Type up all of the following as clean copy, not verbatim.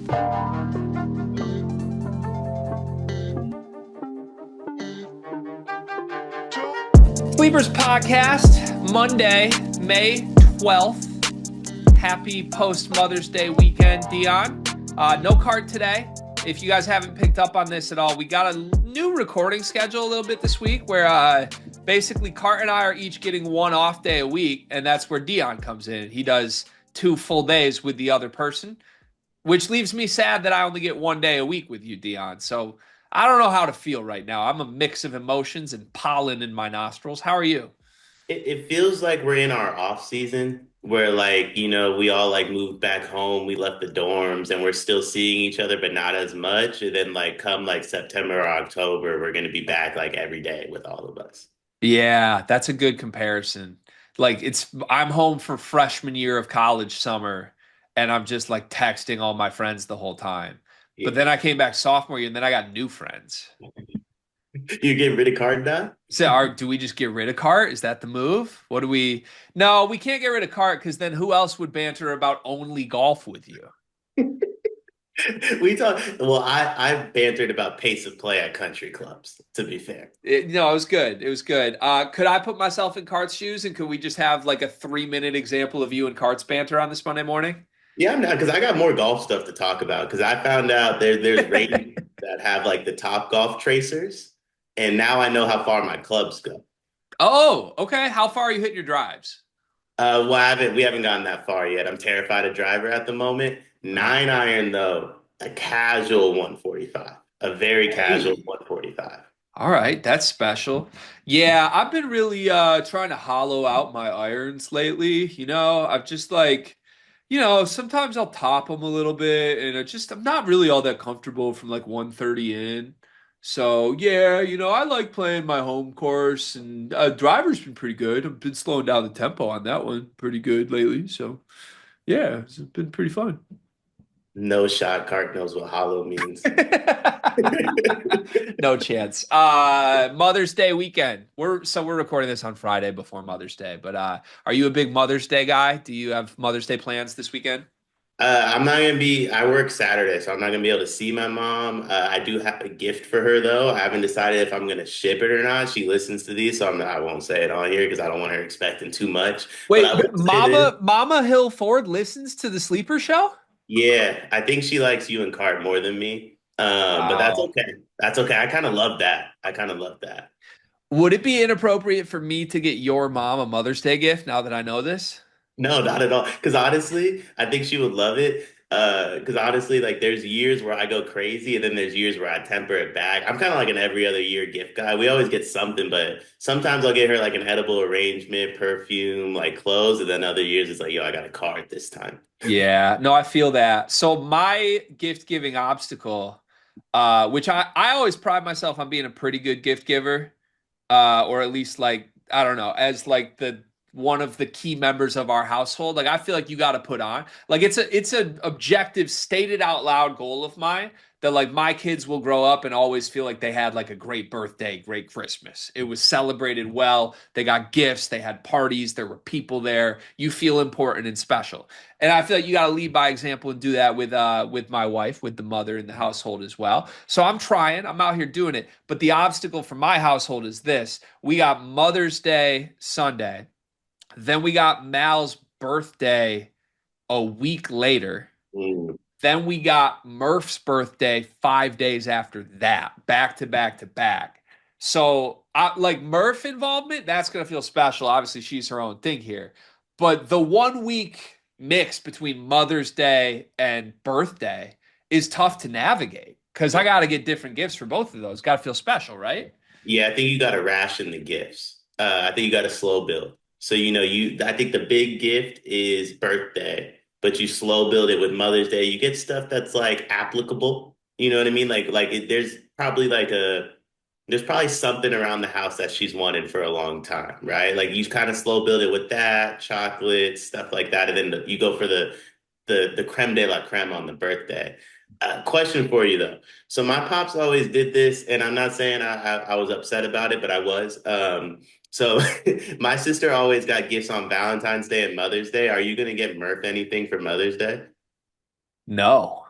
Sleepers Podcast, Monday, May 12th. Happy post-Mother's Day weekend, Dion. No cart today. If you guys haven't picked up on this at all, we got a new recording schedule a little bit this week where basically Cart and I are each getting one off day a week, and that's where Dion comes in. He does 2 full days with the other person, which leaves me sad that I only get 1 day a week with you, Dion. So I don't know how to feel right now. I'm a mix of emotions and pollen in my nostrils. How are you? It feels like we're in our off season where we all like moved back home, we left the dorms and we're still seeing each other, but not as much. And then like come like September or October, we're gonna be back like every day with all of us. Yeah, that's a good comparison. Like I'm home for freshman year of college summer and I'm just like texting all my friends the whole time. But Yeah. then I came back sophomore year and then I got new friends. You getting rid of card now? So do we just get rid of Cart? Is that the move? What do we No, we can't get rid of Cart because then who else would banter about only golf with you? I bantered about pace of play at country clubs, to be fair. No, it was good. It was good. Could I put myself in Cart's shoes and could we just have like a 3-minute example of you and Cart's banter on this Monday morning? Yeah, I'm not because I got more golf stuff to talk about because I found out there's ratings that have like the top golf tracers, and now I know how far my clubs go. Oh, okay. How far are you hitting your drives? We haven't gotten that far yet. I'm terrified of driver at the moment. 9 iron though, a casual 145, a very casual Hey. 145. All right, that's special. Yeah, I've been really trying to hollow out my irons lately. I've just like, sometimes I'll top them a little bit and I'm not really all that comfortable from like 130 in. So, yeah, I like playing my home course and driver's been pretty good. I've been slowing down the tempo on that one pretty good lately. So, yeah, it's been pretty fun. No shot. Cart knows what hollow means. No chance. Mother's Day weekend. We're recording this on Friday before Mother's Day, but are you a big Mother's Day guy? Do you have Mother's Day plans this weekend? I'm not gonna be. I work Saturday, so I'm not gonna be able to see my mom. I do have a gift for her though. I haven't decided if I'm gonna ship it or not. She listens to these, so I won't say it on here because I don't want her expecting too much. But I Wait, will say this. Mama Hill Ford listens to the Sleeper Show? Yeah, I think she likes you and Cart more than me. But that's Wow. okay. That's okay. I kind of love that. I kind of love that. Would it be inappropriate for me to get your mom a Mother's Day gift now that I know this? No, not at all. Because honestly, I think she would love it. Because honestly, like there's years where I go crazy, and then there's years where I temper it back. I'm kind of like an every other year gift guy. We always get something, but sometimes I'll get her like an edible arrangement, perfume, like clothes, and then other years it's like, yo, I got a card this time. Yeah, no, I feel that. So my gift giving obstacle, which I always pride myself on being a pretty good gift giver, or at least like I don't know, as like the one of the key members of our household. Like I feel like you got to put on. Like it's an objective, stated out loud goal of mine that like my kids will grow up and always feel like they had like a great birthday, great Christmas. It was celebrated well. They got gifts, they had parties, there were people there. You feel important and special. And I feel like you got to lead by example and do that with my wife, with the mother in the household as well. So I'm trying. I'm out here doing it. But the obstacle for my household is this: we got Mother's Day Sunday, then we got Mal's birthday a week later. Mm. Then we got Murph's birthday 5 days after that, back to back to back. So, like Murph involvement, that's going to feel special. Obviously, she's her own thing here. But the 1 week mix between Mother's Day and birthday is tough to navigate because I got to get different gifts for both of those. Got to feel special, right? Yeah, I think you got to ration the gifts. I think you got to slow build. So, I think the big gift is birthday, but you slow build it with Mother's Day. You get stuff that's like applicable. You know what I mean? There's probably something around the house that she's wanted for a long time, right? Like you kind of slow build it with that, chocolate, stuff like that. And then you go for the creme de la creme on the birthday. Question for you though. So my pops always did this, and I'm not saying I was upset about it, but I was. So my sister always got gifts on Valentine's Day and Mother's Day. Are you gonna get Murph anything for Mother's Day? No.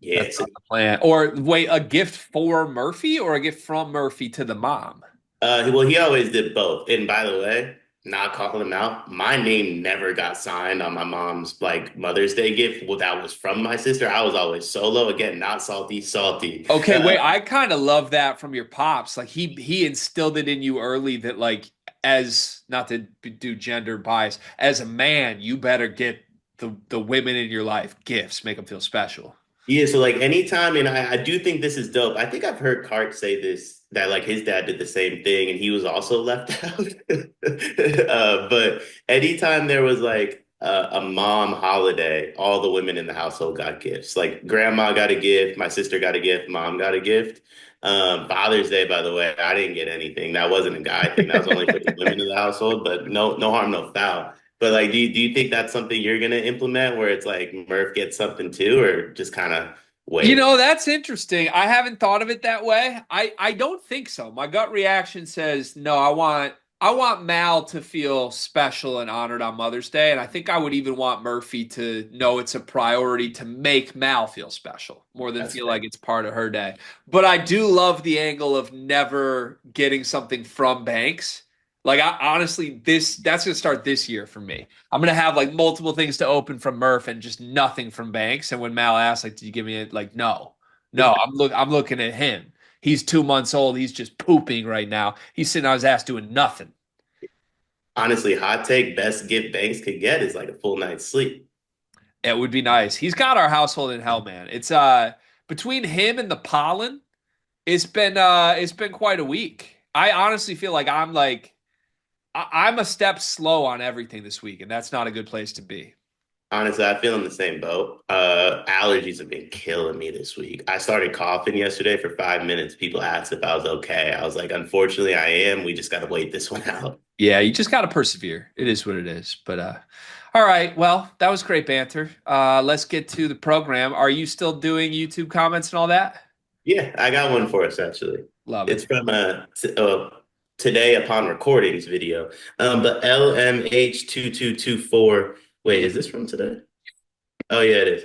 Yeah, That's not the plan. Or wait, a gift for Murphy or a gift from Murphy to the mom? well, he always did both. And by the way, not calling him out, my name never got signed on my mom's like Mother's Day gift. Well, that was from my sister. I was always solo. Again, not salty, salty. Okay, wait, I kind of love that from your pops. Like he instilled it in you early that like as not to do gender bias, as a man, you better get the women in your life gifts, make them feel special. Yeah, so like anytime, and I do think this is dope. I think I've heard Cart say this that like his dad did the same thing and he was also left out. But anytime there was like a mom holiday, all the women in the household got gifts. Like grandma got a gift, my sister got a gift, mom got a gift. Father's Day, by the way, I didn't get anything. That wasn't a guy thing. That was only for the women in the household, but no harm, no foul. But like, do you think that's something you're gonna implement where it's like Murph gets something too, or just kind of You wait? know, that's interesting. I haven't thought of it that way. I don't think so. My gut reaction says no, I want Mal to feel special and honored on Mother's Day, and I think I would even want Murphy to know it's a priority to make Mal feel special more than That's feel fair. like it's part of her day. But I do love the angle of never getting something from Banks. Like honestly, that's gonna start this year for me. I'm gonna have like multiple things to open from Murph and just nothing from Banks. And when Mal asks, like, "Did you give me it?" Like, no, no. I'm looking at him. He's 2 months old. He's just pooping right now. He's sitting on his ass doing nothing. Honestly, hot take, best gift Banks could get is like a full night's sleep. It would be nice. He's got our household in hell, man. It's between him and the pollen, it's been quite a week. I honestly feel like I'm a step slow on everything this week, and that's not a good place to be. Honestly, I feel in the same boat. Allergies have been killing me this week. I started coughing yesterday for 5 minutes. People asked if I was okay. I was like, unfortunately, I am. We just got to wait this one out. Yeah, you just got to persevere. It is what it is. But all right. Well, that was great banter. Let's get to the program. Are you still doing YouTube comments and all that? Yeah, I got one for us actually. Love It's it. from today upon recordings video. But LMH2224. Wait, is this from today? Oh yeah, it is.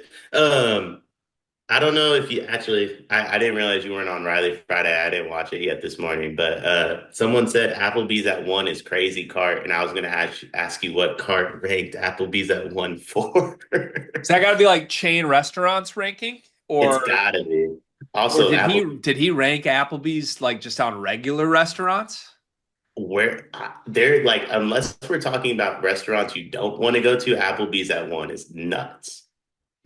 I don't know if you actually I didn't realize you weren't on Riley Friday. I didn't watch it yet this morning, but someone said Applebee's at one is crazy cart, and I was gonna ask you what cart ranked Applebee's at one for. So that got to be like chain restaurants ranking, It's or gotta be. or Also, did he Apple did he rank Applebee's like just on regular restaurants? where they're like, unless we're talking about restaurants you don't want to go to, Applebee's at one is nuts.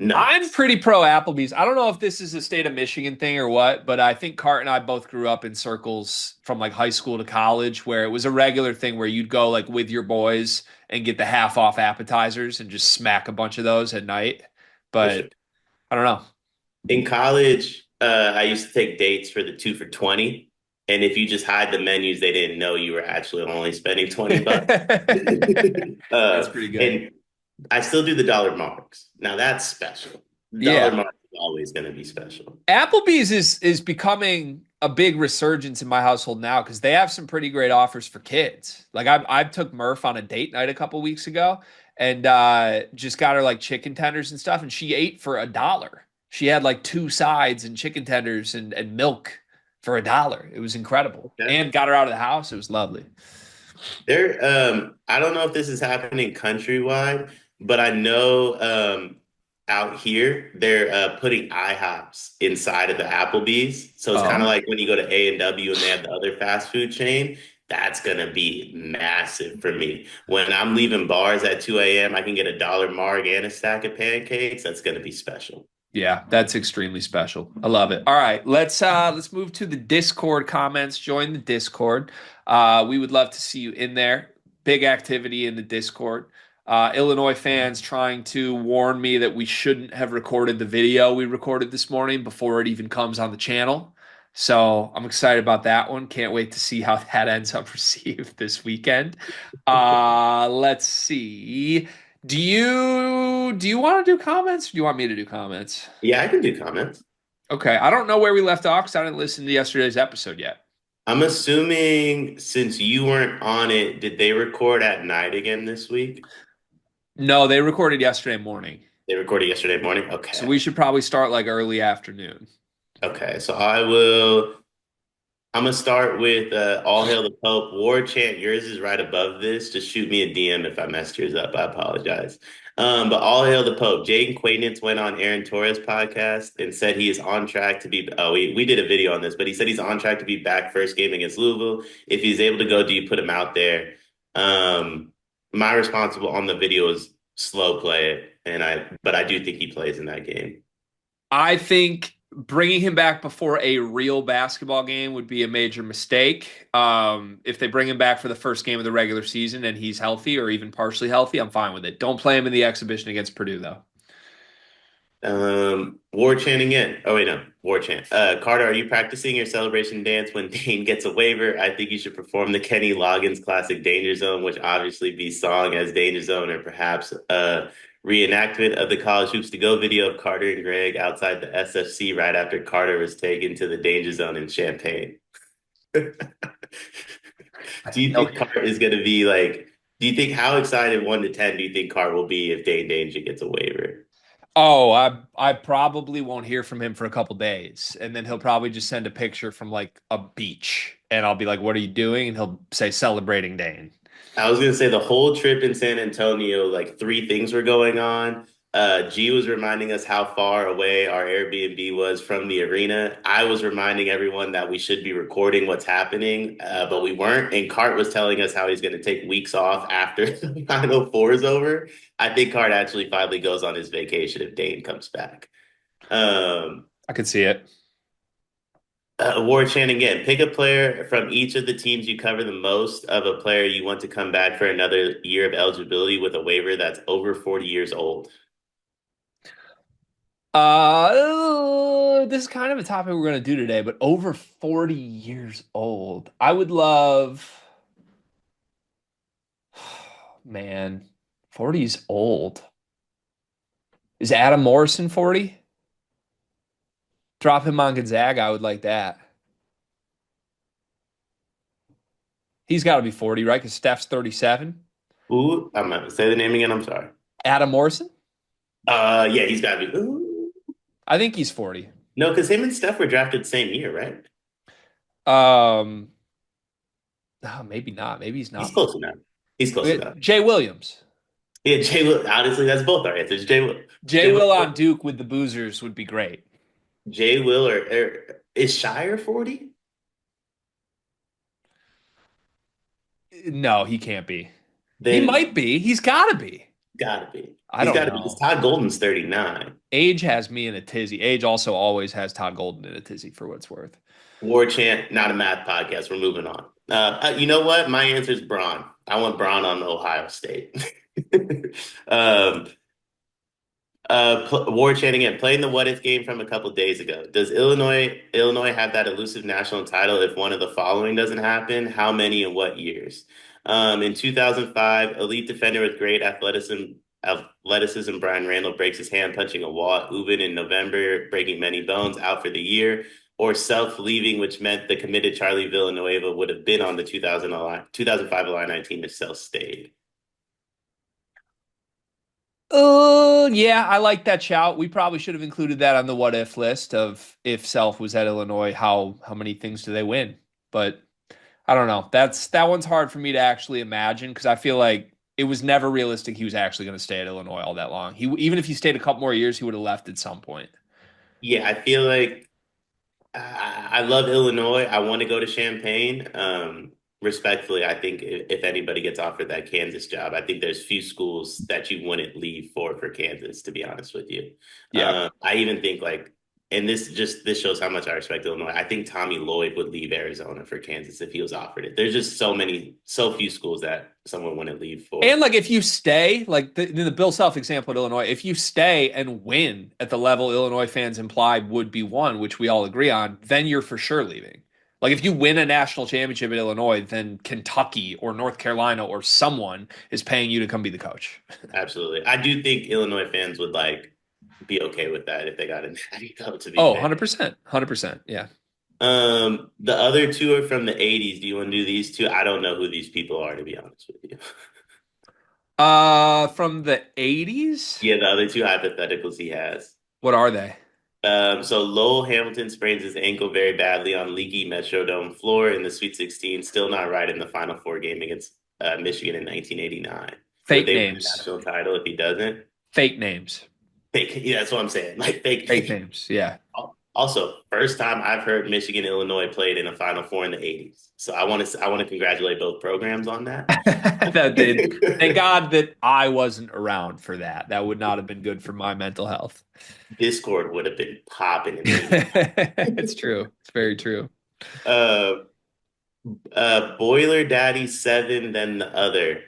I'm Nuts. pretty pro Applebee's. I don't know if this is a state of Michigan thing or what, but I think Cart and I both grew up in circles from like high school to college where it was a regular thing where you'd go like with your boys and get the half off appetizers and just smack a bunch of those at night. For But sure. I don't know. In college, I used to take dates for the 2 for 20. And if you just hide the menus, they didn't know you were actually only spending $20. That's pretty good. And I still do the dollar marks. Now that's special. Dollar Yeah. marks is always going to be special. Applebee's is becoming a big resurgence in my household now because they have some pretty great offers for kids. Like I took Murph on a date night a couple weeks ago and just got her like chicken tenders and stuff, and she ate for $1. She had like two sides and chicken tenders and milk for $1. It was incredible. Okay. And got her out of the house. It was lovely. I don't know if this is happening countrywide, but I know out here they're putting IHOPs inside of the Applebee's. So it's kind of Oh. like when you go to A&W and they have the other fast food chain. That's gonna be massive for me. When I'm leaving bars at 2 a.m., I can get a dollar marg and a stack of pancakes. That's gonna be special. Yeah, that's extremely special. I love it. All right, let's move to the Discord comments. Join the Discord. We would love to see you in there. Big activity in the Discord. Illinois fans trying to warn me that we shouldn't have recorded the video we recorded this morning before it even comes on the channel. So I'm excited about that one. Can't wait to see how that ends up received this weekend. Let's see. Do you want to do comments or do you want me to do comments? Yeah, I can do comments. Okay, I don't know where we left off because I didn't listen to yesterday's episode yet. I'm assuming since you weren't on it, did they record at night again this week? No, they recorded yesterday morning. They recorded yesterday morning. So we Okay. should probably start like early afternoon. Okay. So I will. I'm gonna start with All Hail the Pope. War chant, yours is right above this. Just shoot me a DM if I messed yours up. I apologize. But All Hail the Pope. Jaden Quaidnance went on Aaron Torres' podcast and said he is on track to be. Oh, we did a video on this, but he said he's on track to be back first game against Louisville. If he's able to go, do you put him out there? Um, my responsible on the video is slow play it, but I do think he plays in that game. I think bringing him back before a real basketball game would be a major mistake. If they bring him back for the first game of the regular season and he's healthy or even partially healthy, I'm fine with it. Don't play him in the exhibition against Purdue, though. War chant again. Oh wait, no, war chant. Carter, are you practicing your celebration dance when Dane gets a waiver? I think you should perform the Kenny Loggins classic Danger Zone, which obviously be song as Danger Zone, or perhaps a reenactment of the College Hoops to Go video of Carter and Greg outside the SFC right after Carter was taken to the Danger Zone in Champaign. Do you He'll think Carter is going to be like? Do you think how excited 1 to 10 do you think Carter will be if Dane Danger gets a waiver? Oh, I probably won't hear from him for a couple days, and then he'll probably just send a picture from like a beach, and I'll be like, "What are you doing?" And he'll say, "Celebrating Dane." I was gonna say the whole trip in San Antonio, like three things were going on. G was reminding us how far away our Airbnb was from the arena. I was reminding everyone that we should be recording what's happening, but we weren't. And Cart was telling us how he's going to take weeks off after the Final Four is over. I think Cart actually finally goes on his vacation if Dane comes back. Um, I could see it. War chant again. Pick a player from each of the teams you cover the most of a player you want to come back for another year of eligibility with a waiver that's over 40 years old. This is kind of a topic we're going to do today, but over 40 years old. I would love, man, 40 is old. Is Adam Morrison 40? Drop him on Gonzaga. I would like that. He's got to be 40, right? Because Steph's 37. Ooh, I'm not say the name again. I'm sorry. Adam Morrison? Yeah, he's got to be. Ooh. I think he's 40. No, because him and Steph were drafted the same year, right? Um, maybe not. Maybe he's He's not 40. close enough. He's close enough. Jay Williams. Yeah, Jay Will. Honestly, that's both our answers. Jay Will. Jay Jay Will Will. on Duke with the Boozers would be great. Jay Will or is Shire 40? No, he can't be. He Then might be. He's got to be. gotta be. I He's don't got to be. Because know. Todd Golden's 39. Age has me in a tizzy. Age also always has Todd Golden in a tizzy for what it's worth. War chant, not a math podcast. We're moving on. You know what? My answer is Braun. I want Braun on Ohio State. um, war chant again. Playing the what if game from a couple days ago. Does Illinois have that elusive national title if one of the following doesn't happen? How many and what years? In 2005, elite defender with great athleticism, Brian Randall breaks his hand punching a wall at Ubin in November, breaking many bones, out for the year. Or self-leaving, which meant the committed Charlie Villanueva would have been on the 2005 Illini team if Self stayed. Yeah, I like that shout. We probably should have included that on the what if list of if Self was at Illinois, how many things do they win? But I don't know. That one's hard for me to actually imagine because I feel like it was never realistic he was actually going to stay at Illinois all that long. He even if he stayed a couple more years, he would have left at some point. Yeah, I feel like I love Illinois. I want to go to Champaign. Respectfully, I think if anybody gets offered that Kansas job, I think there's few schools that you wouldn't leave for Kansas, to be honest with you. Yeah. I even think like, and this shows how much I respect Illinois. I think Tommy Lloyd would leave Arizona for Kansas if he was offered it. There's just so few schools that someone wouldn't leave for. And like if you stay, like the Bill Self example at Illinois, if you stay and win at the level Illinois fans implied would be won, which we all agree on, then you're for sure leaving. Like if you win a national championship at Illinois, then Kentucky or North Carolina or someone is paying you to come be the coach. Absolutely. I do think Illinois fans would like be okay with that if they got a natty though, to be Oh, fair. 100%. 100%. Yeah. The other two are from the 80s. Do you want to do these two? I don't know who these people are, to be honest with you. From the 80s? Yeah, the other two hypotheticals he has. What are they? So Lowell Hamilton sprains his ankle very badly on leaky Metrodome floor in the Sweet 16, still not right in the Final Four game against Michigan in 1989. Would Fake they win the names. national title if he doesn't? Fake names. Fake, yeah, that's what I'm saying. Like fake Fake news. names. Yeah. Also, first time I've heard Michigan Illinois played in a Final Four in the 80s. So I want to congratulate both programs on that. That did. Thank God that I wasn't around for that. That would not have been good for my mental health. Discord would have been popping in the 80s. It's true. It's very true. Uh, Boiler Daddy 7, then the other.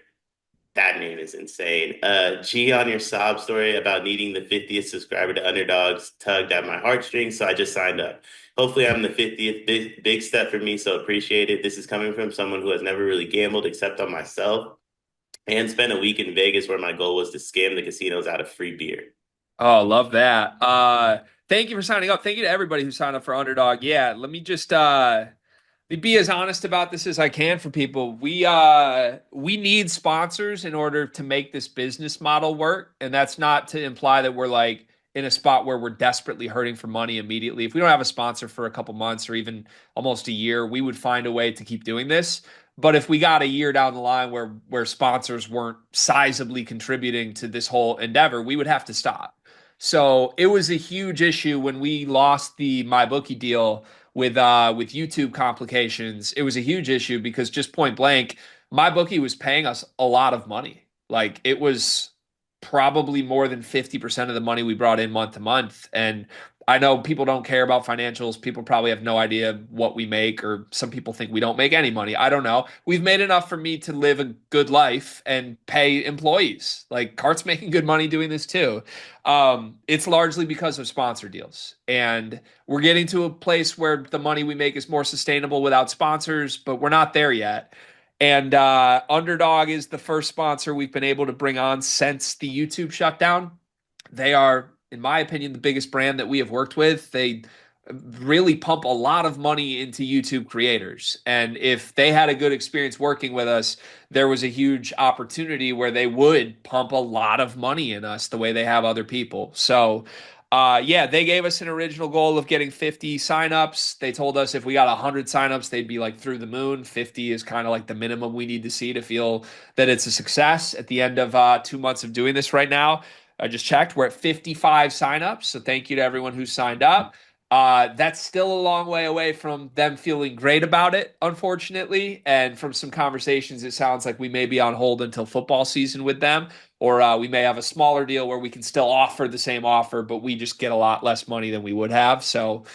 That name is insane. G on your sob story about needing the 50th subscriber to Underdogs tugged at my heartstrings, so I just signed up. Hopefully, I'm the 50th. Big step for me, so appreciate it. This is coming from someone who has never really gambled except on myself and spent a week in Vegas where my goal was to scam the casinos out of free beer. Oh, love that. Thank you for signing up. Thank you to everybody who signed up for Underdog. Yeah, let me just be as honest about this as I can for people. We need sponsors in order to make this business model work, and that's not to imply that we're like in a spot where we're desperately hurting for money immediately. If we don't have a sponsor for a couple months or even almost a year, we would find a way to keep doing this. But if we got a year down the line where sponsors weren't sizably contributing to this whole endeavor, we would have to stop. So it was a huge issue when we lost the MyBookie deal with YouTube complications. It was a huge issue because just point blank, MyBookie was paying us a lot of money. Like it was probably more than 50% of the money we brought in month to month. And I know people don't care about financials. People probably have no idea what we make, or some people think we don't make any money. I don't know. We've made enough for me to live a good life and pay employees. Like Cart's making good money doing this too. It's largely because of sponsor deals. And we're getting to a place where the money we make is more sustainable without sponsors, but we're not there yet. And Underdog is the first sponsor we've been able to bring on since the YouTube shutdown. They are, in my opinion, the biggest brand that we have worked with. They really pump a lot of money into YouTube creators. And if they had a good experience working with us, there was a huge opportunity where they would pump a lot of money in us the way they have other people. So, yeah, they gave us an original goal of getting 50 signups. They told us if we got 100 signups, they'd be like through the moon. 50 is kind of like the minimum we need to see to feel that it's a success. At the end of 2 months of doing this right now, I just checked. We're at 55 signups. So thank you to everyone who signed up. That's still a long way away from them feeling great about it, unfortunately. And from some conversations, it sounds like we may be on hold until football season with them, or we may have a smaller deal where we can still offer the same offer, but we just get a lot less money than we would have. So,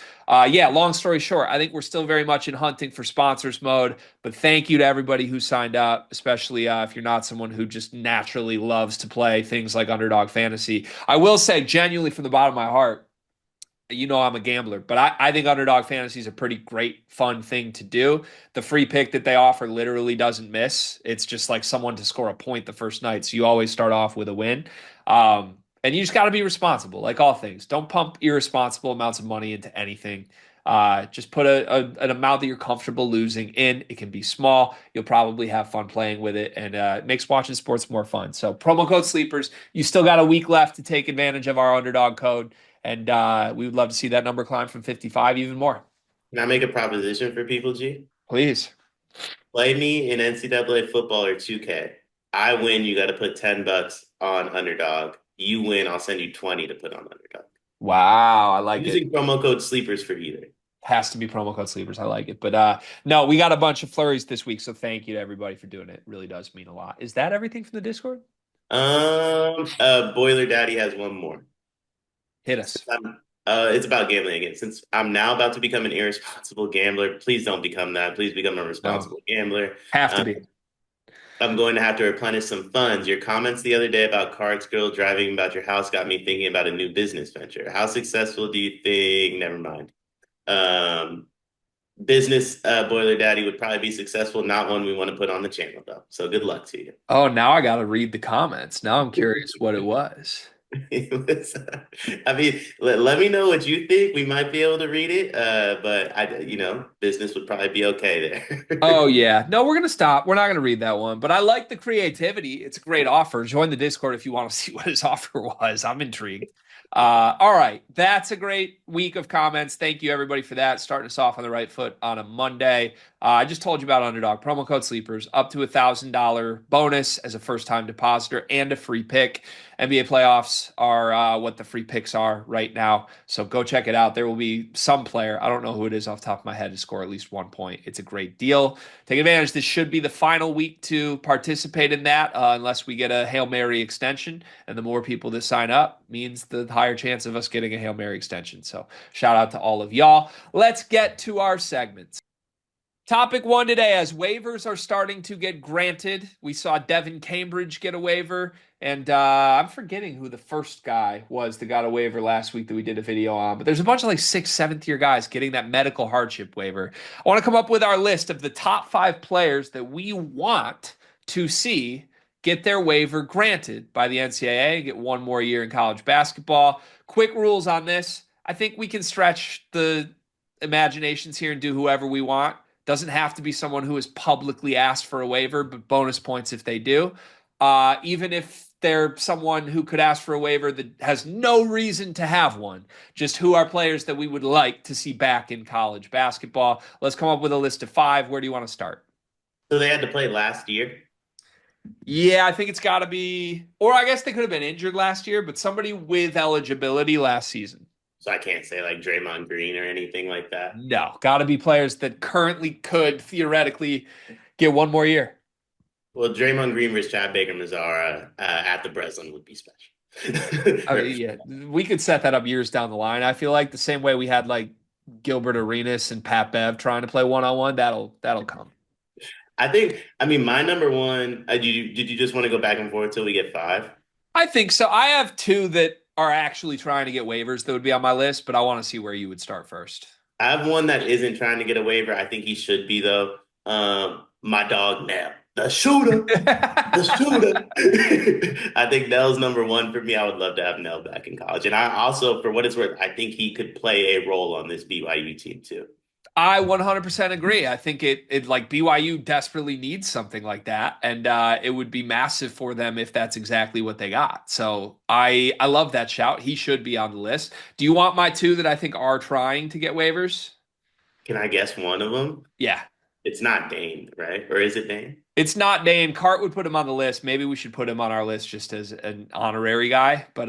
yeah, long story short, I think we're still very much in hunting for sponsors mode. But thank you to everybody who signed up, especially if you're not someone who just naturally loves to play things like Underdog Fantasy. I will say, genuinely, from the bottom of my heart, you know I'm a gambler, but I think Underdog Fantasy is a pretty great, fun thing to do. The free pick that they offer literally doesn't miss. It's just like someone to score a point the first night. So you always start off with a win. And you just got to be responsible, like all things. Don't pump irresponsible amounts of money into anything. Just put an amount that you're comfortable losing in. It can be small. You'll probably have fun playing with it, and it makes watching sports more fun. So promo code Sleepers. You still got a week left to take advantage of our Underdog code. And we would love to see that number climb from 55 even more. Can I make a proposition for people, G? Please. Play me in NCAA football or 2K. I win, you got to put $10 on Underdog. You win, I'll send you 20 to put on Underdog. Wow, I like it. Using promo code Sleepers for either. Has to be promo code sleepers. I like it. But no, we got a bunch of flurries this week, so thank you to everybody for doing it. It really does mean a lot. Is that everything from the Discord? Boiler Daddy has one more. Hit Since us. it's about gambling again. Since I'm now about to become an irresponsible gambler, please don't become that. Please become a No. responsible gambler. Have to Um, be. I'm going to have to replenish some funds. Your comments the other day about Cards Girl driving about your house got me thinking about a new business venture. How successful do you think? Never mind. Um, business Boiler Daddy would probably be successful, not one we want to put on the channel though. So good luck to you. Oh, now I got to read the comments. Now I'm curious what it was. I mean, let me know what you think. We might be able to read it, but business would probably be okay Oh there. yeah. No, we're gonna stop. We're not gonna read that one. But I like the creativity. It's a great offer. Join the Discord if you want to see what his offer was. I'm intrigued. All right. That's a great week of comments. Thank you everybody for that. Starting us off on the right foot on a Monday. I just told you about Underdog. Promo code Sleepers, up to $1,000 bonus as a first-time depositor and a free pick. NBA playoffs are what the free picks are right now. So go check it out. There will be some player, I don't know who it is off the top of my head, to score at least 1 point. It's a great deal. Take advantage. This should be the final week to participate in that, unless we get a Hail Mary extension. And the more people that sign up means the higher chance of us getting a Hail Mary extension. So shout out to all of y'all. Let's get to our segments. Topic one today, as waivers are starting to get granted. We saw Devin Cambridge get a waiver, and I'm forgetting who the first guy was that got a waiver last week that we did a video on. But there's a bunch of like sixth, seventh year guys getting that medical hardship waiver. I want to come up with our list of the top 5 players that we want to see get their waiver granted by the NCAA and get one more year in college basketball. Quick rules on this. I think we can stretch the imaginations here and do whoever we want. Doesn't have to be someone who has publicly asked for a waiver, but bonus points if they do. Even if they're someone who could ask for a waiver that has no reason to have one, just who are players that we would like to see back in college basketball. Let's come up with a list of 5. Where do you want to start? So they had to play last year. Yeah, I think it's got to be, or I guess they could have been injured last year, but somebody with eligibility last season. So I can't say like Draymond Green or anything like that. No, got to be players that currently could theoretically get one more year. Well, Draymond Green versus Chad Baker Mazara at the Breslin would be I special. mean, yeah, we could set that up years down the line. I feel like the same way we had like Gilbert Arenas and Pat Bev trying to play one-on-one, that'll come. I mean, my number one, did you just want to go back and forth till we get five? I think so. I have 2 that are actually trying to get waivers that would be on my list, but I want to see where you would start first. I have one that isn't trying to get a waiver. I think he should be though. My dog Nell, the shooter. I think Nell's number one for me. I would love to have Nell back in college, and I also, for what it's worth, I think he could play a role on this BYU team too. I 100% agree. I think it like BYU desperately needs something like that, and it would be massive for them if that's exactly what they got. So I love that shout. He should be on the list. Do you want my 2 that I think are trying to get waivers? Can I guess one of them? Yeah. It's not Dane, right? Or is it Dane? It's not Dane. Cart would put him on the list. Maybe we should put him on our list just as an honorary guy. But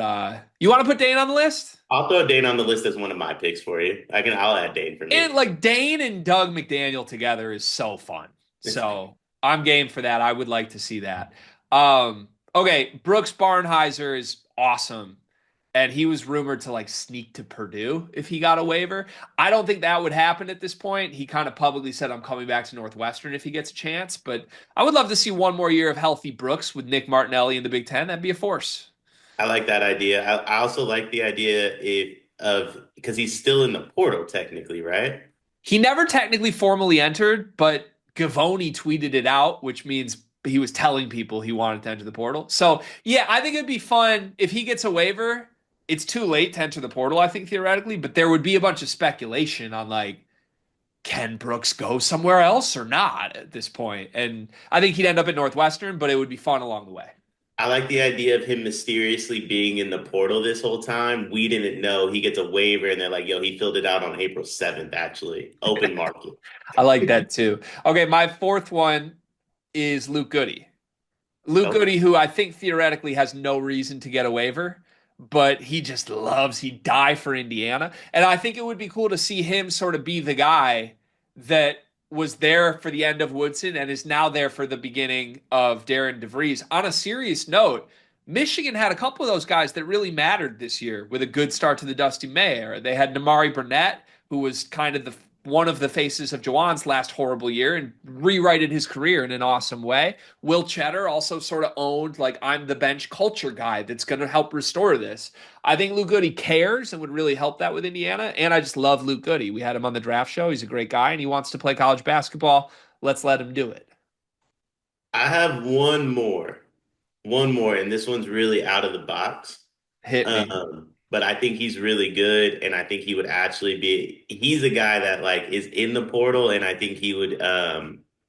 you want to put Dane on the list? I'll throw Dane on the list as one of my picks for you. I'll add Dane for And me. like Dane and Doug McDaniel together is so fun. So I'm game for that. I would like to see that. Okay, Brooks Barnhizer is awesome. And he was rumored to like sneak to Purdue if he got a waiver. I don't think that would happen at this point. He kind of publicly said, I'm coming back to Northwestern if he gets a chance. But I would love to see one more year of healthy Brooks with Nick Martinelli in the Big Ten. That'd be a force. I like that idea. I also like the idea of because he's still in the portal technically, right? He never technically formally entered, but Gavoni tweeted it out, which means he was telling people he wanted to enter the portal. So, yeah, I think it'd be fun if he gets a waiver. It's too late to enter the portal, I think, theoretically, but there would be a bunch of speculation on like, can Brooks go somewhere else or not at this point? And I think he'd end up at Northwestern, but it would be fun along the way. I like the idea of him mysteriously being in the portal this whole time. We didn't know he gets a waiver, and they're like, "Yo, he filled it out on April 7th, actually, open market." I like that too. Okay, my 4th one is Luke Goody. Luke Okay. Goody, who I think theoretically has no reason to get a waiver, but he just loves, he'd die for Indiana. And I think it would be cool to see him sort of be the guy that was there for the end of Woodson and is now there for the beginning of Darren DeVries. On a serious note, Michigan had a couple of those guys that really mattered this year with a good start to the Dusty May era. They had Namari Burnett, who was kind of the one of the faces of Jawan's last horrible year and rewrited his career in an awesome way. Will Cheddar also sort of owned, like, I'm the bench culture guy that's going to help restore this. I think Luke Goody cares and would really help that with Indiana. And I just love Luke Goody. We had him on the draft show. He's a great guy and he wants to play college basketball. Let's let him do it. I have one more, and this one's really out of the box. Hit me. But I think he's really good, and I think he would actually be. He's a guy that like is in the portal, and I think he would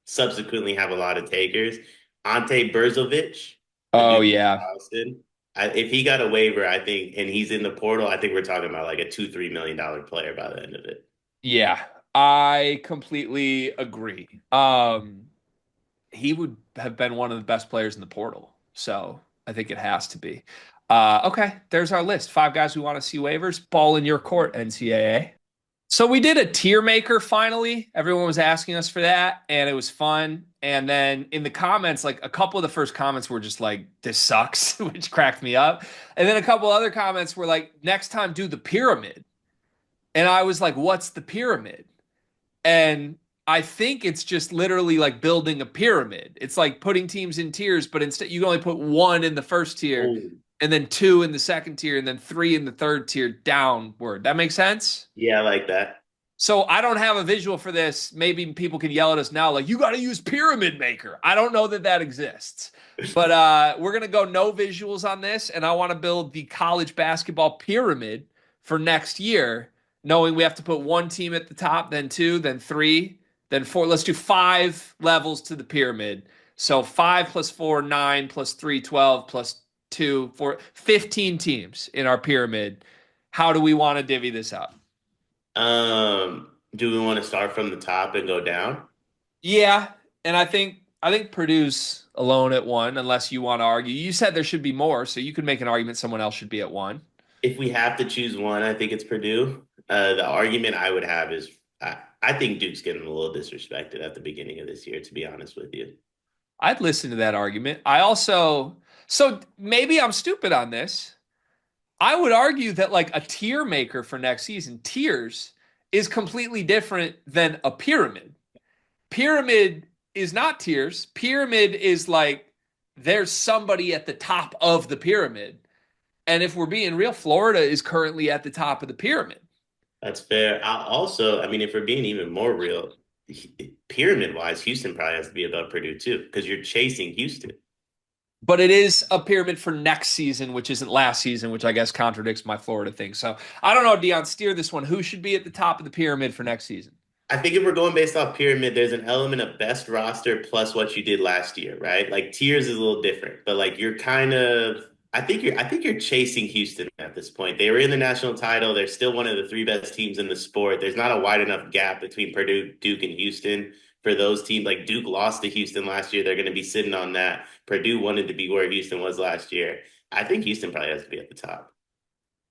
subsequently have a lot of takers. Ante Brzovic, the Oh dude from yeah. Boston. If he got a waiver, I think, and he's in the portal, I think we're talking about like a $2-3 million player by the end of it. Yeah. I completely agree. He would have been one of the best players in the portal. So I think it has to be. Okay, there's our list. Five guys we want to see waivers. Ball in your court, NCAA. So we did a tier maker finally. Everyone was asking us for that, and it was fun. And then in the comments, like a couple of the first comments were just like, this sucks, which cracked me up. And then a couple other comments were like, next time do the pyramid. And I was like, what's the pyramid? And I think it's just literally like building a pyramid. It's like putting teams in tiers, but instead you can only put one in the first tier, Oh, and then two in the second tier, and then three in the third tier downward. That makes sense? yeah, I like that. So I don't have a visual for this. Maybe people can yell at us now, like, you got to use Pyramid Maker. I don't know that that exists. But we're going to go no visuals on this. And I want to build the college basketball pyramid for next year, knowing we have to put one team at the top, then two, then three, then four. Let's do 5 levels to the pyramid. So 5 plus 4, 9 plus 3, 12 plus 2, 4, 15 teams in our pyramid. How do we want to divvy this up? Do we want to start from the top and go down? Yeah, and I think Purdue's alone at one, unless you want to argue. You said there should be more, so you could make an argument someone else should be at one. If we have to choose one, I think it's Purdue. The argument I would have is I think Duke's getting a little disrespected at the beginning of this year, to be honest with you. I'd listen to that argument. I also, so maybe I'm stupid on this. I would argue that like a tier maker for next season, tiers is completely different than a pyramid. Pyramid is not tiers. Pyramid is like there's somebody at the top of the pyramid. And if we're being real, Florida is currently at the top of the pyramid. That's fair. I mean, if we're being even more real, pyramid wise, Houston probably has to be above Purdue too, because you're chasing Houston. But it is a pyramid for next season, which isn't last season, which I guess contradicts my Florida thing. So I don't know, Dion, steer this one. Who should be at the top of the pyramid for next season? I think if we're going based off pyramid, there's an element of best roster plus what you did last year, right? Like tiers is a little different, but like you're kind of I think you're chasing Houston at this point. They were in the national title. They're still one of the three best teams in the sport. There's not a wide enough gap between Purdue, Duke, and Houston for those teams. Like Duke lost to Houston last year. They're going to be sitting on that. Purdue wanted to be where Houston was last year. I think Houston probably has to be at the top.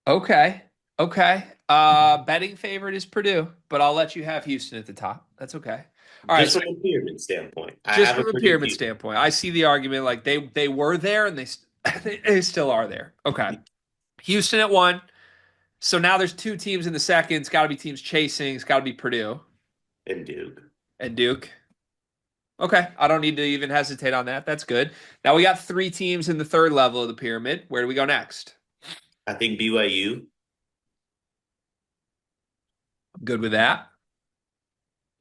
Okay. Okay. Betting favorite is Purdue, but I'll let you have Houston at the top. That's okay. All right. Just So from a pyramid standpoint, I just have a from a Purdue pyramid Houston. standpoint, I see the argument like they were there and they still are there. Okay. Houston at one. So now there's two teams in the second. It's got to be teams chasing. It's got to be Purdue And Duke. and Duke. Okay. I don't need to even hesitate on that. That's good. Now we got three teams in the third level of the pyramid. Where do we go next? I think BYU, I'm good with that.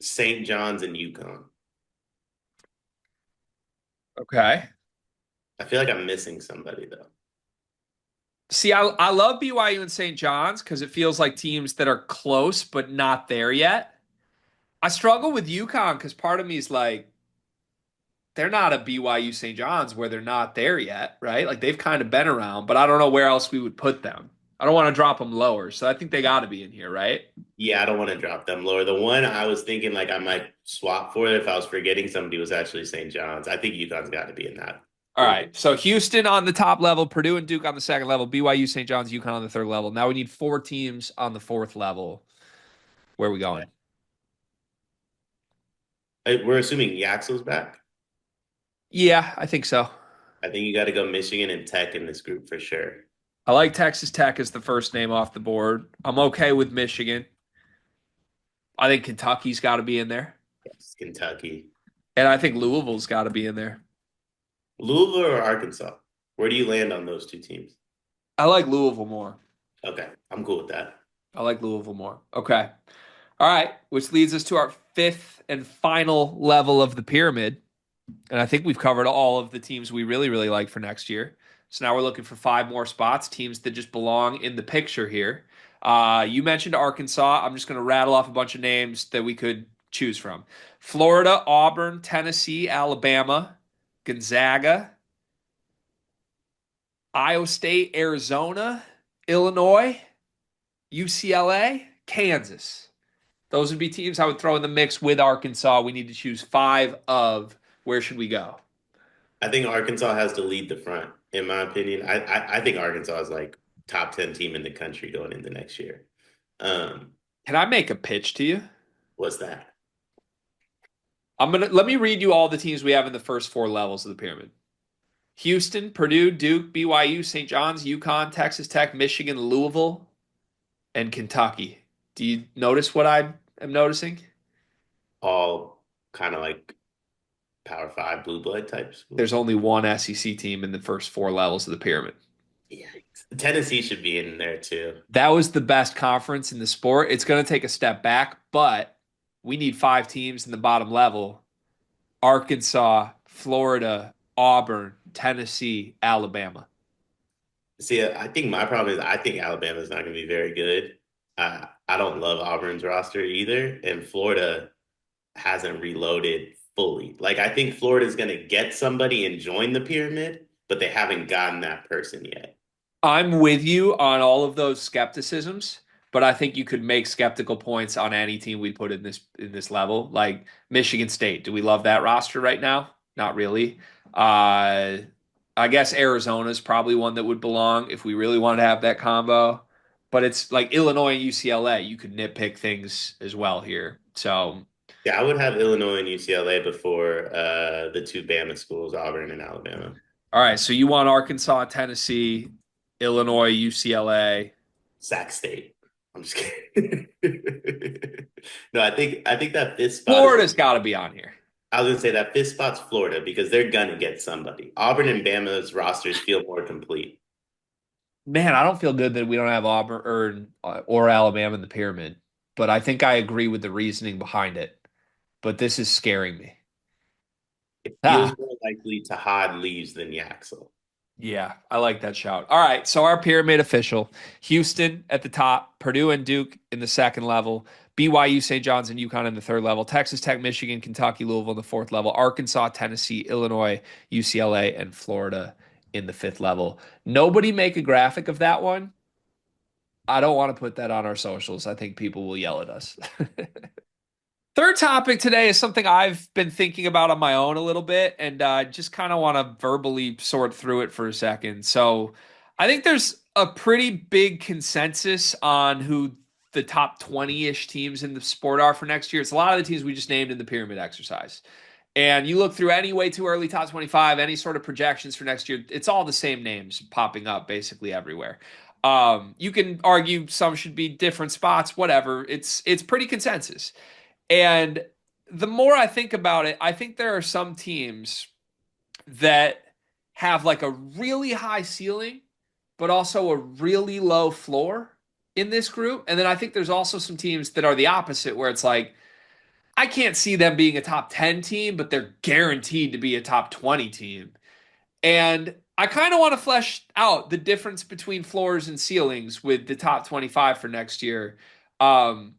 St. John's, and UConn. Okay. I feel like I'm missing somebody though. See, I love BYU and St. John's because it feels like teams that are close but not there yet. I struggle with UConn because part of me is like, they're not a BYU St. John's where they're not there yet, right? Like they've kind of been around, but I don't know where else we would put them. I don't want to drop them lower, so I think they got to be in here, right? Yeah, I don't want to drop them lower. The one I was thinking like I might swap for it if I was forgetting somebody was actually St. John's. I think UConn's got to be in that All group. right. So Houston on the top level, Purdue and Duke on the second level, BYU, St. John's, UConn on the third level. Now we need 4 teams on the fourth level. Where are we going? We're assuming Yaxel's back. Yeah, I think so. I think you got to go Michigan and Tech in this group for sure. I like Texas Tech as the first name off the board. I'm okay with Michigan. I think Kentucky's got to be in there. Yes, Kentucky. And I think Louisville's got to be in there. Louisville or Arkansas? Where do you land on those two teams? I like Louisville more. Okay, I'm cool with that. I like Louisville more. Okay. All right. Which leads us to our fifth and final level of the pyramid. And I think we've covered all of the teams we really, really like for next year. So now we're looking for five more spots, teams that just belong in the picture here. You mentioned Arkansas. I'm just going to rattle off a bunch of names that we could choose from: Florida, Auburn, Tennessee, Alabama, Gonzaga, Iowa State, Arizona, Illinois, UCLA, Kansas. Those would be teams I would throw in the mix with Arkansas. We need to choose five of where should we go? I think Arkansas has to lead the front, in my opinion. I think Arkansas is like top 10 team in the country going into next year. Um, Can I make a pitch to you? what's that? Let me read you all the teams we have in the first four levels of the pyramid. Houston, Purdue, Duke, BYU, St. John's, UConn, Texas Tech, Michigan, Louisville, and Kentucky. Do you notice what I am noticing? All kind of like Power Five blue blood type There's schools. only one SEC team in the first four levels of the pyramid. Yeah. Tennessee should be in there too. That was the best conference in the sport. It's going to take a step back, but we need five teams in the bottom level: Arkansas, Florida, Auburn, Tennessee, Alabama. See, I think my problem is I think Alabama's not going to be very good. I don't love Auburn's roster either, and Florida hasn't reloaded fully. Like I think Florida's going to get somebody and join the pyramid, but they haven't gotten that person yet. I'm with you on all of those skepticisms, but I think you could make skeptical points on any team we put in this level. Like Michigan State, do we love that roster right now? Not really. Uh, I guess Arizona is probably one that would belong if we really wanted to have that combo. But it's like Illinois and UCLA. You could nitpick things as well here. So, Yeah, I would have Illinois and UCLA before the two Bama schools, Auburn and Alabama. all right. So you want Arkansas, Tennessee, Illinois, UCLA. Sac State. I'm just kidding. No, I think that fifth spot is. Florida's got to be on here. I was gonna say that fifth spot's Florida because they're gonna get somebody. Auburn and Bama's rosters feel more complete. Man, I don't feel good that we don't have Auburn or Alabama in the pyramid, but I think I agree with the reasoning behind it. But this is scaring me. It Ah, feels more likely Tahad leaves than Yaxel. yeah, I like that shout. All right, so our pyramid official: Houston at the top, Purdue and Duke in the second level, BYU, St. John's, and UConn in the third level, Texas Tech, Michigan, Kentucky, Louisville in the fourth level, Arkansas, Tennessee, Illinois, UCLA, and Florida in the fifth level. Nobody make a graphic of that one. I don't want to put that on our socials. I think people will yell at us. Third topic today is something I've been thinking about on my own a little bit, and just kind of want to verbally sort through it for a second. So, I think there's a pretty big consensus on who the top 20-ish teams in the sport are for next year. It's a lot of the teams we just named in the pyramid exercise. And you look through any way too early top 25, any sort of projections for next year, it's all the same names popping up basically everywhere. You can argue some should be different spots, whatever. It's pretty consensus. And the more I think about it, I think there are some teams that have like a really high ceiling, but also a really low floor in this group. And then I think there's also some teams that are the opposite, where it's like, I can't see them being a top 10 team, but they're guaranteed to be a top 20 team. And I kind of want to flesh out the difference between floors and ceilings with the top 25 for next year.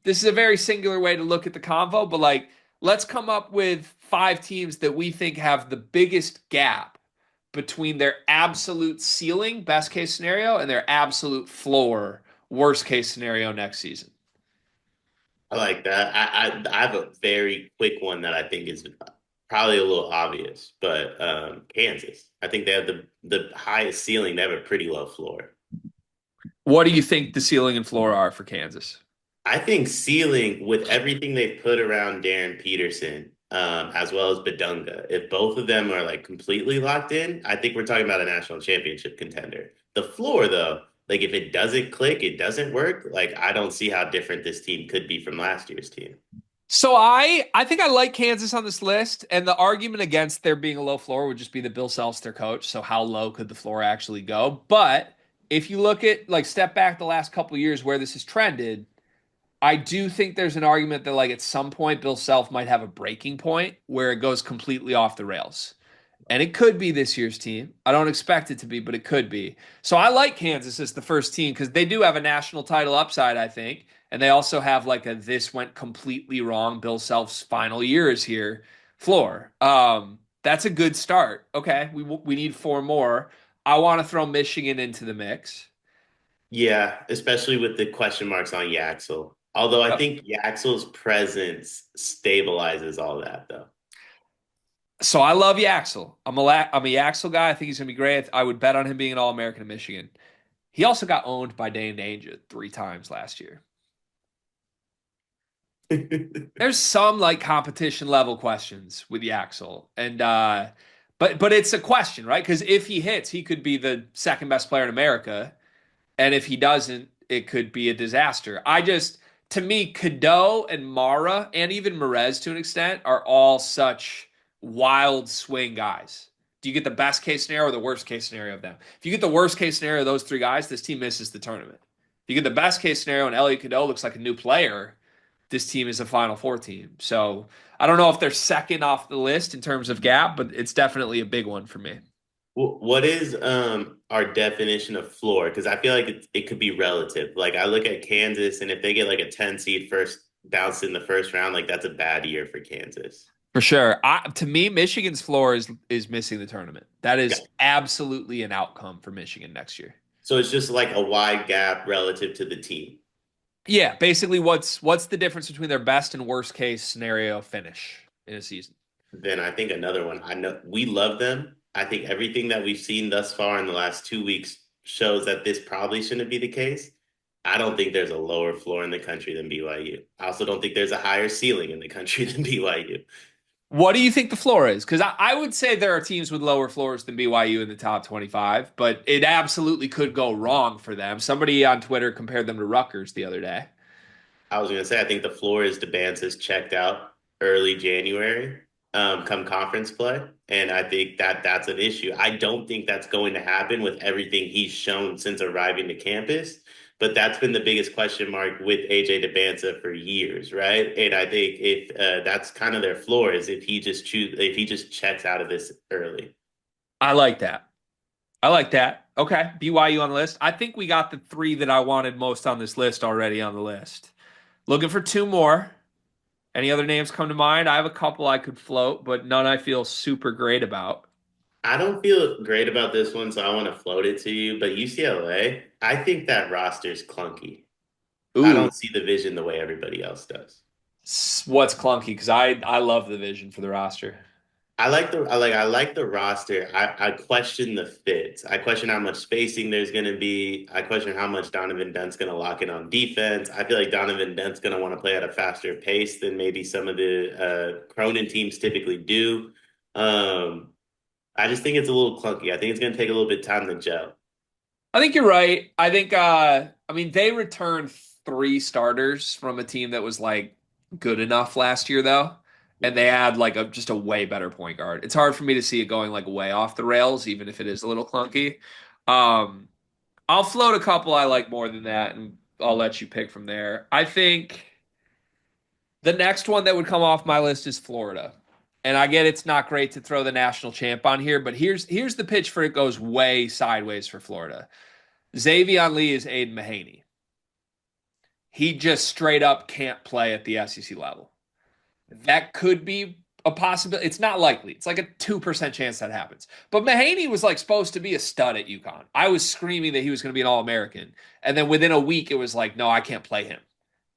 This is a very singular way to look at the convo, but like, let's come up with five teams that we think have the biggest gap between their absolute ceiling, best case scenario, and their absolute floor, worst case scenario next season. I like that. I have a very quick one that I think is probably a little obvious, but Kansas. I think they have the highest ceiling. They have a pretty low floor. What do you think the ceiling and floor are for Kansas? I think ceiling with everything they've put around Darren Peterson, as well as Badunga, if both of them are like completely locked in, I think we're talking about a national championship contender. The floor, though, like if it doesn't click, it doesn't work. Like I don't see how different this team could be from last year's team. So I think I like Kansas on this list, and the argument against there being a low floor would just be that Bill Self's their coach. So how low could the floor actually go? But if you look at like step back the last couple of years where this has trended, I do think there's an argument that like at some point Bill Self might have a breaking point where it goes completely off the rails. And it could be this year's team. I don't expect it to be, but it could be. So I like Kansas as the first team because they do have a national title upside, I think. And they also have like a this went completely wrong. Bill Self's final year is here floor. That's a good start. Okay, we need four more. I want to throw Michigan into the mix. Yeah, especially with the question marks on Yaxel. Although I Yep. think Yaxel's presence stabilizes all that, though. So I love Yaxel. I'm a Yaxel guy. I think he's gonna be great. I would bet on him being an All-American in Michigan. He also got owned by Dane Danger 3 times last year. There's some like competition level questions with Yaxel, and but it's a question, right? Because if he hits, he could be the second best player in America, and if he doesn't, it could be a disaster. To me, Cadeau and Mara, and even Merez to an extent, are all such wild swing guys. Do you get the best case scenario or the worst case scenario of them? If you get the worst case scenario of those three guys, this team misses the tournament. If you get the best case scenario and Elliot Cadeau looks like a new player, this team is a Final Four team. So I don't know if they're second off the list in terms of gap, but it's definitely a big one for me. What is our definition of floor? Because I feel like it could be relative. Like I look at Kansas, and if they get like a 10 seed first bounce in the first round, like that's a bad year for Kansas. For sure. To me, Michigan's floor is missing the tournament. That is absolutely an outcome for Michigan next year. So it's just like a wide gap relative to the team. Yeah, basically what's the difference between their best and worst case scenario finish in a season? Then I think another one. I know we love them. I think everything that we've seen thus far in the last 2 weeks shows that this probably shouldn't be the case. I don't think there's a lower floor in the country than BYU. I also don't think there's a higher ceiling in the country than BYU. What do you think the floor is? Because I would say there are teams with lower floors than BYU in the top 25, but it absolutely could go wrong for them. Somebody on Twitter compared them to Rutgers the other day. I was gonna say I think the floor is DeBances checked out early January, come conference play, and I think that that's an issue. I don't think that's going to happen with everything he's shown since arriving to campus. But that's been the biggest question mark with AJ DeBanza for years, right? And I think if that's kind of their floor is if he just checks out of this early. I like that. I like that. Okay, BYU on the list. I think we got the three that I wanted most on this list already on the list. Looking for two more. Any other names come to mind? I have a couple I could float, but none I feel super great about. I don't feel great about this one, so I want to float it to you. But UCLA, I think that roster is clunky. I Ooh, don't see the vision the way everybody else does. what's clunky? Because I love the vision for the roster. I like the roster. I question the fits. I question how much spacing there's going to be. I question how much Donovan Dent's going to lock in on defense. I feel like Donovan Dent's going to want to play at a faster pace than maybe some of the Cronin teams typically do. Um, I just think it's a little clunky. I think it's going to take a little bit of time to gel. I think you're right. I think I mean they returned three starters from a team that was like good enough last year though. And they had like a just a way better point guard. It's hard for me to see it going like way off the rails, even if it is a little clunky. Um, I'll float a couple I like more than that, and I'll let you pick from there. I think the next one that would come off my list is Florida. And I get it's not great to throw the national champ on here, but here's the pitch for it goes way sideways for Florida. Xavier Lee is Aiden Mahaney. He just straight up can't play at the SEC level. That could be a possibility. It's not likely. It's like a 2% chance that happens. But Mahaney was like supposed to be a stud at UConn. I was screaming that he was going to be an All-American. And then within a week, it was like, no, I can't play him.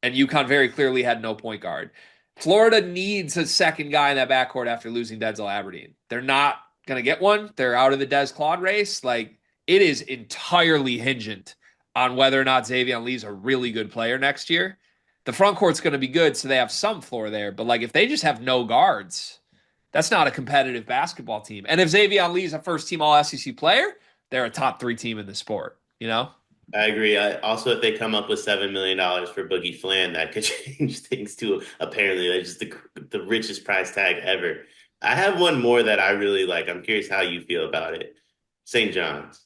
And UConn very clearly had no point guard. Florida needs a second guy in that backcourt after losing Denzel Aberdeen. They're not going to get one. They're out of the Des Claude race. Like, it is entirely hingent on whether or not Xavier Lee's a really good player next year. The front court's going to be good, so they have some floor there. But like, if they just have no guards, that's not a competitive basketball team. And if Xavier Lee's a first team All SEC player, they're a top three team in the sport. You know? I agree. Also, if they come up with $7 million for Boogie Flan, that could change things too. Apparently, that's just the richest price tag ever. I have one more that I really like. I'm curious how you feel about it. St. John's.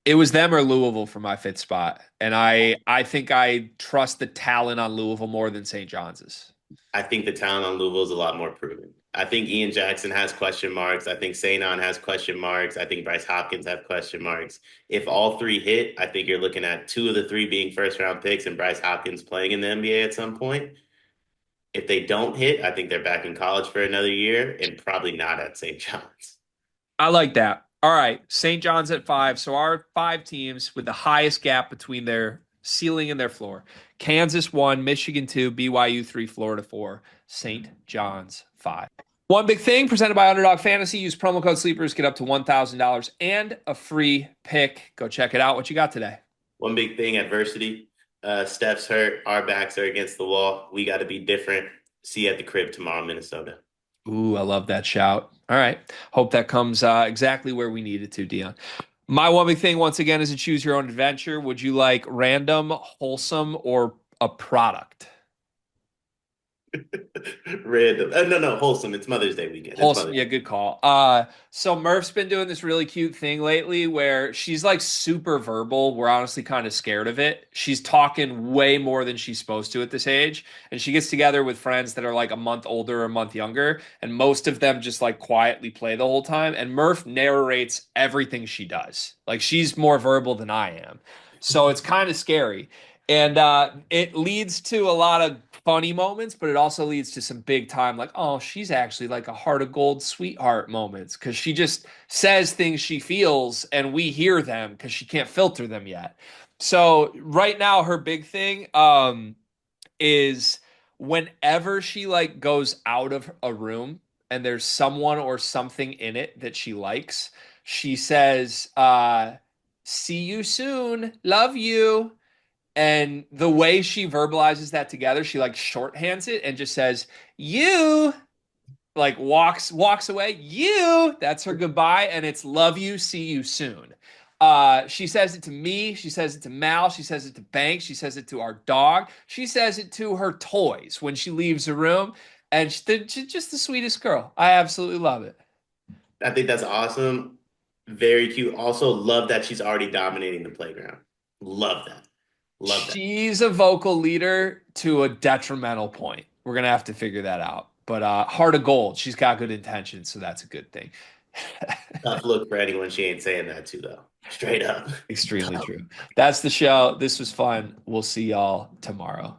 It was them or Louisville for my fifth spot, and I think I trust the talent on Louisville more than St. John's is. I think the talent on Louisville is a lot more proven. I think Ian Jackson has question marks. I think Sanon has question marks. I think Bryce Hopkins have question marks. If all three hit, I think you're looking at two of the three being first round picks and Bryce Hopkins playing in the NBA at some point. If they don't hit, I think they're back in college for another year and probably not at St. John's. I like that. All right, St. John's at 5. So our 5 teams with the highest gap between their ceiling and their floor: Kansas 1, Michigan 2, BYU 3, Florida 4, St. John's 5. One big thing presented by Underdog Fantasy. Use promo code Sleepers, get up to $1,000 and a free pick. Go check it out. What you got today? One big thing, adversity. Steph's hurt. Our backs are against the wall. We got to be different. See you at the crib tomorrow, Minnesota. Ooh, I love that shout. All right. Hope that comes exactly where we need it to, Dion. My one big thing, once again, is to choose your own adventure. Would you like random, wholesome, or a product? Random. No, no, wholesome. It's Mother's Day weekend. It's Wholesome, Mother's yeah, Day. good call. So Murph's been doing this really cute thing lately where she's like super verbal. We're honestly kind of scared of it. She's talking way more than she's supposed to at this age, and she gets together with friends that are like a month older or a month younger, and most of them just like quietly play the whole time. And Murph narrates everything she does. Like she's more verbal than I am, so it's kind of scary. And it leads to a lot of funny moments, but it also leads to some big time, like, oh, she's actually like a heart of gold sweetheart moments because she just says things she feels and we hear them because she can't filter them yet. So right now, her big thing is whenever she like goes out of a room and there's someone or something in it that she likes, she says, see you soon, love you. And the way she verbalizes that together, she like shorthands it and just says, you, like walks away. You, that's her goodbye. And it's love you, see you soon. She says it to me. She says it to Mal. She says it to Banks. She says it to our dog. She says it to her toys when she leaves the room. And she's just the sweetest girl. I absolutely love it. I think that's awesome. Very cute. Also, love that she's already dominating the playground. Love that. Love that. She's a vocal leader to a detrimental point. We're gonna have to figure that out. But heart of gold, she's got good intentions, so that's a good thing. Tough look for anyone she ain't saying that to, though. Straight up. Extremely Tough. true. That's the show. This was fun. We'll see y'all tomorrow.